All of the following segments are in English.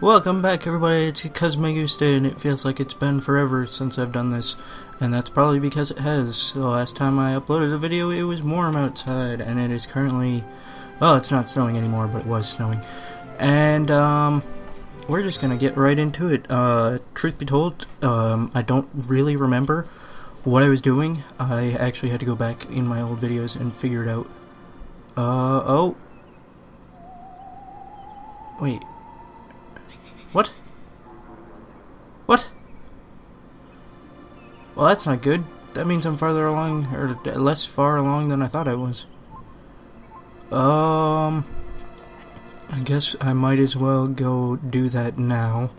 Welcome back, everybody. It's Cosmegusta, and it feels like it's been forever since I've done this, and that's probably because it has. The last time I uploaded a video, it was warm outside, and it is currently, well, it's not snowing anymore, but it was snowing. And, we're just gonna get right into it. Truth be told, I don't really remember what I was doing. I actually had to go back in my old videos and figure it out. Oh. Wait. What? What? Well, that's not good. That means I'm farther along, or less far along than I thought I was. I guess I might as well go do that now.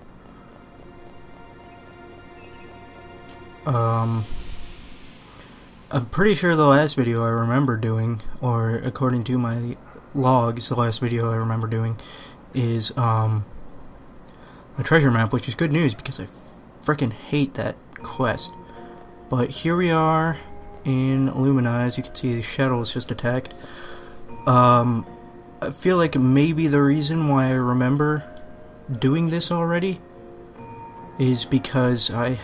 I'm pretty sure the last video I remember doing, or according to my logs, the last video I remember doing is, a treasure map, which is good news because I frickin' hate that quest. But here we are in Lumina. As you can see, the shadow is just attacked. I feel like maybe the reason why I remember doing this already is because I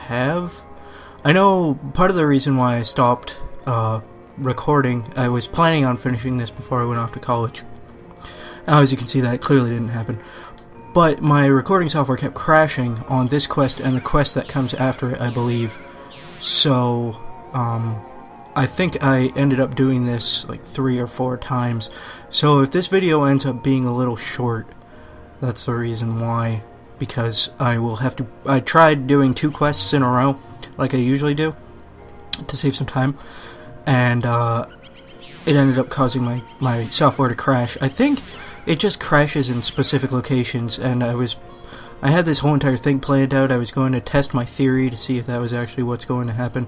know part of the reason why I stopped recording, I was planning on finishing this before I went off to college. Now, as you can see, that clearly didn't happen. But my recording software kept crashing on this quest and the quest that comes after it, I believe. So, I think I ended up doing this like 3 or 4 times. So if this video ends up being a little short, that's the reason why. Because I tried doing 2 quests in a row, like I usually do, to save some time. And, it ended up causing my software to crash. I think it just crashes in specific locations, and I had this whole entire thing planned out. I was going to test my theory to see if that was actually what's going to happen,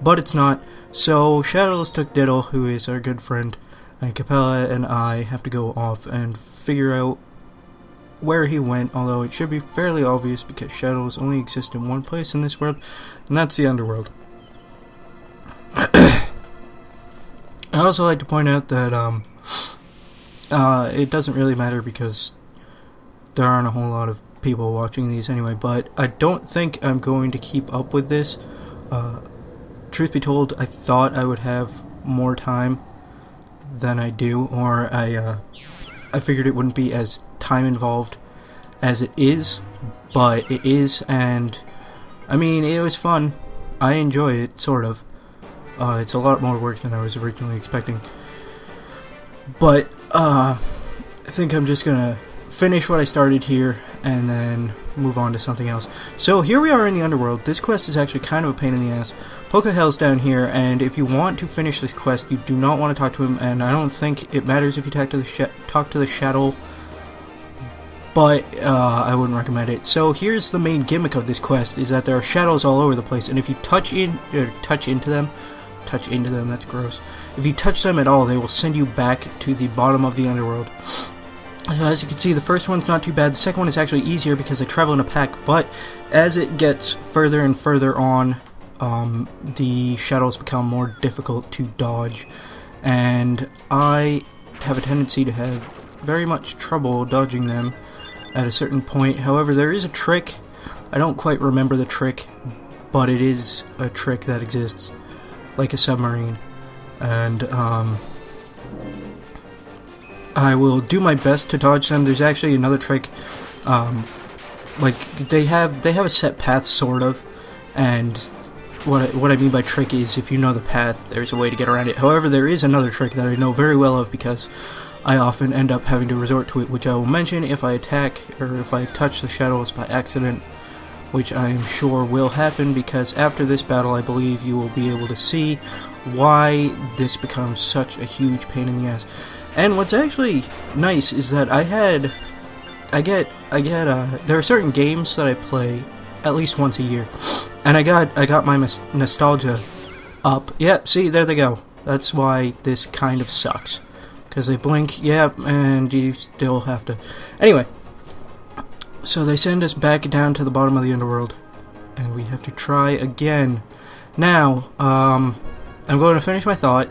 but it's not. So Shadows took Diddle, who is our good friend, and Capella and I have to go off and figure out where he went, although it should be fairly obvious because shadows only exist in one place in this world, and that's the Underworld. I also like to point out that it doesn't really matter because there aren't a whole lot of people watching these anyway, but I don't think I'm going to keep up with this. Truth be told, I thought I would have more time than I do, or I figured it wouldn't be as time involved as it is, but it is, and I mean, it was fun. I enjoy it, sort of. It's a lot more work than I was originally expecting. But, I think I'm just gonna finish what I started here, and then move on to something else. So, here we are in the Underworld. This quest is actually kind of a pain in the ass. Pokahel's down here, and if you want to finish this quest, you do not want to talk to him, and I don't think it matters if you talk to the shadow, but, I wouldn't recommend it. So, here's the main gimmick of this quest, is that there are shadows all over the place, and if you touch into them, that's gross. If you touch them at all, they will send you back to the bottom of the Underworld. As you can see, the first one's not too bad. The second one is actually easier because I travel in a pack, but as it gets further and further on, the shadows become more difficult to dodge, and I have a tendency to have very much trouble dodging them at a certain point. However, there is a trick. I don't quite remember the trick, but it is a trick that exists, like a submarine, and I will do my best to dodge them. There's actually another trick, like they have a set path, sort of, and what I mean by trick is if you know the path, there's a way to get around it. However, there is another trick that I know very well of because I often end up having to resort to it, which I will mention if I attack or if I touch the shadows by accident, which I am sure will happen, because after this battle I believe you will be able to see why this becomes such a huge pain in the ass. And what's actually nice is that there are certain games that I play at least once a year, and I got my nostalgia up. Yep, see, there they go. That's why this kind of sucks, because they blink, yep, and you still have to. Anyway. So they send us back down to the bottom of the Underworld, and we have to try again. Now, I'm going to finish my thought,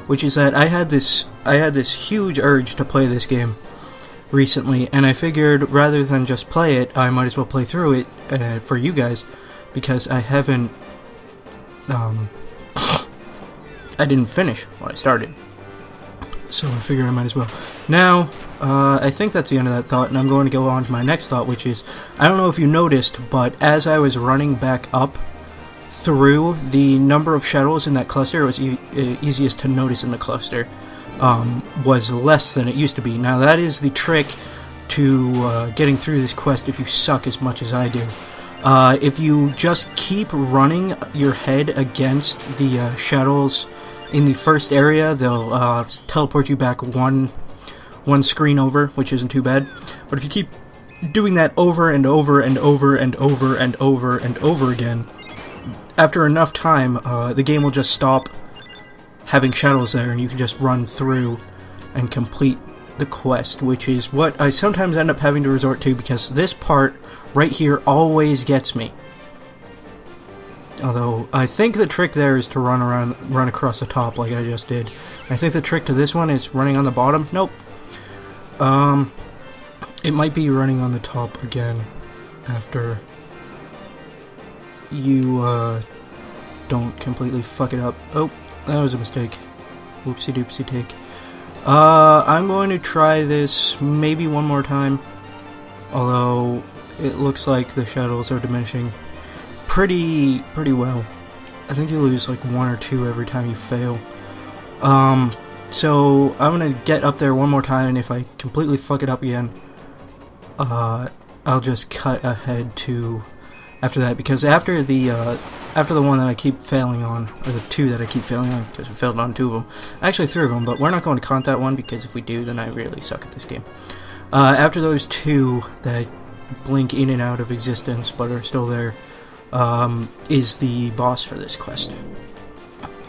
which is that I had this huge urge to play this game, recently, and I figured rather than just play it, I might as well play through it for you guys, because I haven't, I didn't finish what I started. So I figure I might as well. Now, I think that's the end of that thought, and I'm going to go on to my next thought, which is, I don't know if you noticed, but as I was running back up through, the number of shadows in that cluster, it was easiest to notice in the cluster, was less than it used to be. Now, that is the trick to getting through this quest if you suck as much as I do. If you just keep running your head against the shadows in the first area, they'll teleport you back one screen over, which isn't too bad. But if you keep doing that over and over and over and over and over and over again, after enough time, the game will just stop having shadows there, and you can just run through and complete the quest, which is what I sometimes end up having to resort to, because this part right here always gets me. Although, I think the trick there is to run across the top like I just did. I think the trick to this one is running on the bottom. Nope. It might be running on the top again after you, don't completely fuck it up. Oh, that was a mistake. Whoopsie doopsie take. I'm going to try this maybe one more time. Although, it looks like the shadows are diminishing pretty well. I think you lose like 1 or 2 every time you fail. So I'm gonna get up there one more time, and if I completely fuck it up again, I'll just cut ahead to after that, because after the one that I keep failing on, or the 2 that I keep failing on, because I failed on 2 of them, actually 3 of them, but we're not going to count that one, because if we do, then I really suck at this game. After those 2 that blink in and out of existence but are still there, is the boss for this quest.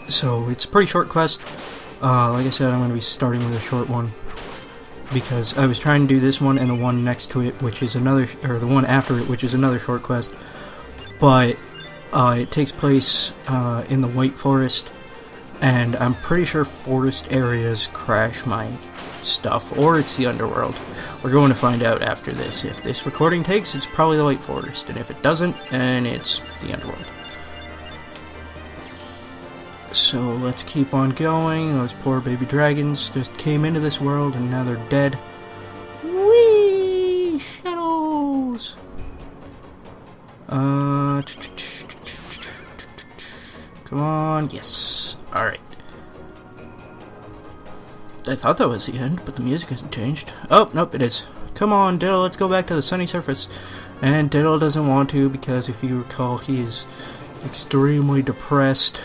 So it's a pretty short quest. Like I said, I'm going to be starting with a short one, because I was trying to do this one and the one next to it, which is another, or the one after it, which is another short quest, but it takes place in the White Forest, and I'm pretty sure forest areas crash my stuff, or it's the Underworld. We're going to find out after this. If this recording takes, it's probably the White Forest, and if it doesn't, then it's the Underworld. So let's keep on going. Those poor baby dragons just came into this world, and now they're dead. Whee! Shadows! Come on, yes. Alright. I thought that was the end, but the music hasn't changed. Oh, nope, it is. Come on, Diddle, let's go back to the sunny surface. And Diddle doesn't want to, because if you recall, he is extremely depressed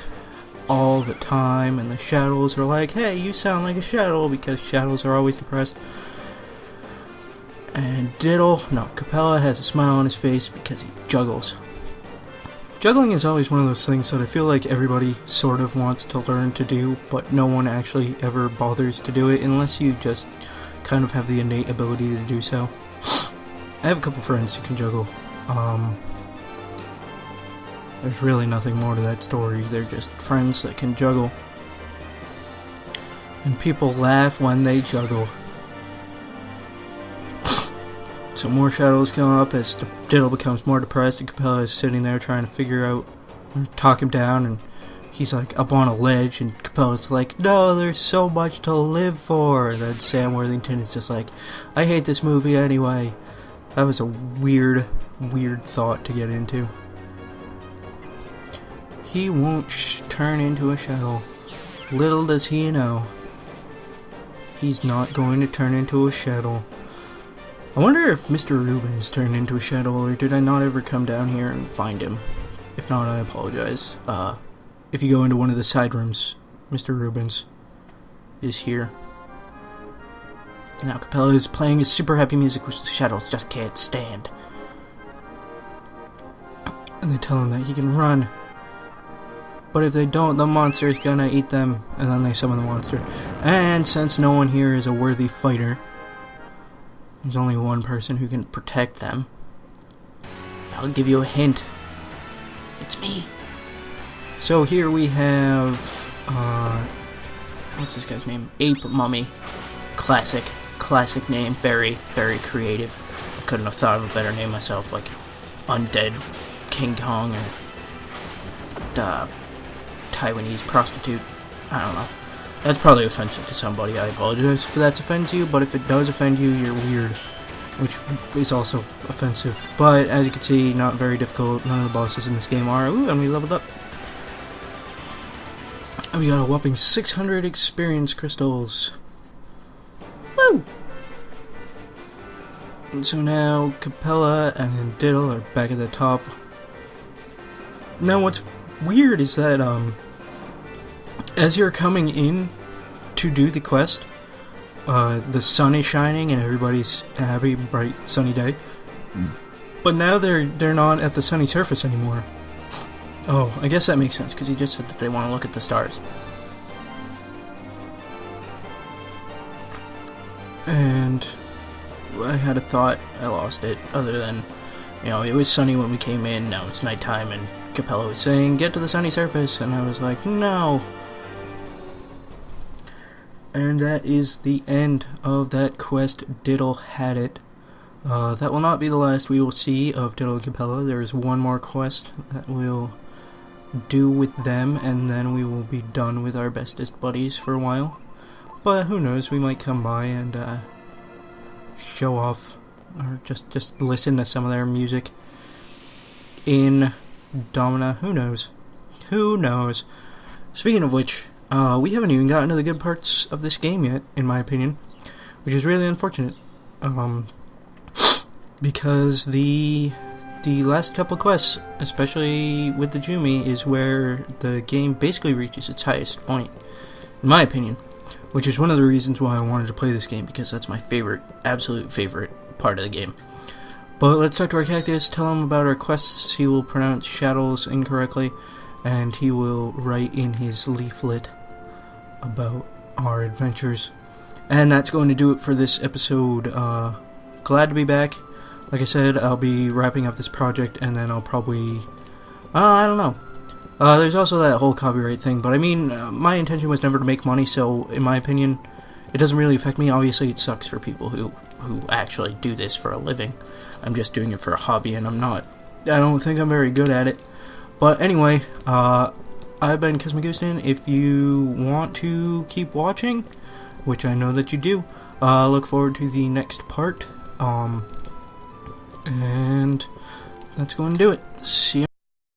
all the time, and the shadows are like, hey, you sound like a shadow, because shadows are always depressed. And Capella has a smile on his face because he juggles. Juggling is always one of those things that I feel like everybody sort of wants to learn to do, but no one actually ever bothers to do it unless you just kind of have the innate ability to do so. I have a couple friends who can juggle. There's really nothing more to that story. They're just friends that can juggle. And people laugh when they juggle. So more shadows come up as Diddle becomes more depressed, and Capella is sitting there trying to figure out, talk him down, and he's like up on a ledge, and Capella's like, no, there's so much to live for. And then Sam Worthington is just like, I hate this movie anyway. That was a weird thought to get into. He won't turn into a shadow. Little does he know. He's not going to turn into a shadow. I wonder if Mr. Rubens turned into a shadow, or did I not ever come down here and find him? If not, I apologize. If you go into one of the side rooms, Mr. Rubens is here. Now Capella is playing his super happy music, which the shadows just can't stand. And they tell him that he can run. But if they don't, the monster is gonna eat them. And then they summon the monster. And since no one here is a worthy fighter, there's only one person who can protect them. I'll give you a hint. It's me. So here we have, what's this guy's name? Ape Mummy. Classic. classic name, very, very creative. I couldn't have thought of a better name myself, like Undead King Kong or Taiwanese prostitute. I don't know. That's probably offensive to somebody. I apologize if that offends you, but if it does offend you, you're weird. Which is also offensive. But as you can see, not very difficult. None of the bosses in this game are. Ooh, and we leveled up. And we got a whopping 600 experience crystals. Woo! And so now Capella and Diddle are back at the top. Now what's weird is that as you're coming in to do the quest, the sun is shining and everybody's happy, bright, sunny day. But now they're not at the sunny surface anymore. Oh, I guess that makes sense because he just said that they want to look at the stars. And I had a thought, I lost it, other than, you know, it was sunny when we came in, now it's nighttime, and Capella was saying, get to the sunny surface, and I was like, no. And that is the end of that quest. Diddle had it. That will not be the last we will see of Diddle and Capella. There is one more quest that we'll do with them, and then we will be done with our bestest buddies for a while. But who knows, we might come by and show off, or just listen to some of their music in Domina. Who knows? Who knows? Speaking of which, we haven't even gotten to the good parts of this game yet, in my opinion, which is really unfortunate. Because the last couple quests, especially with the Jumi, is where the game basically reaches its highest point, in my opinion, which is one of the reasons why I wanted to play this game, because that's my favorite, absolute favorite part of the game. But let's talk to our cactus, tell him about our quests. He will pronounce shadows incorrectly, and he will write in his leaflet about our adventures. And that's going to do it for this episode. Glad to be back. Like I said, I'll be wrapping up this project, and then I'll probably... I don't know. There's also that whole copyright thing, but I mean, my intention was never to make money, so in my opinion, it doesn't really affect me. Obviously, it sucks for people who actually do this for a living. I'm just doing it for a hobby, and I don't think I'm very good at it. But anyway, I've been Kismagoostin. If you want to keep watching, which I know that you do, look forward to the next part. And that's going to do it. See you.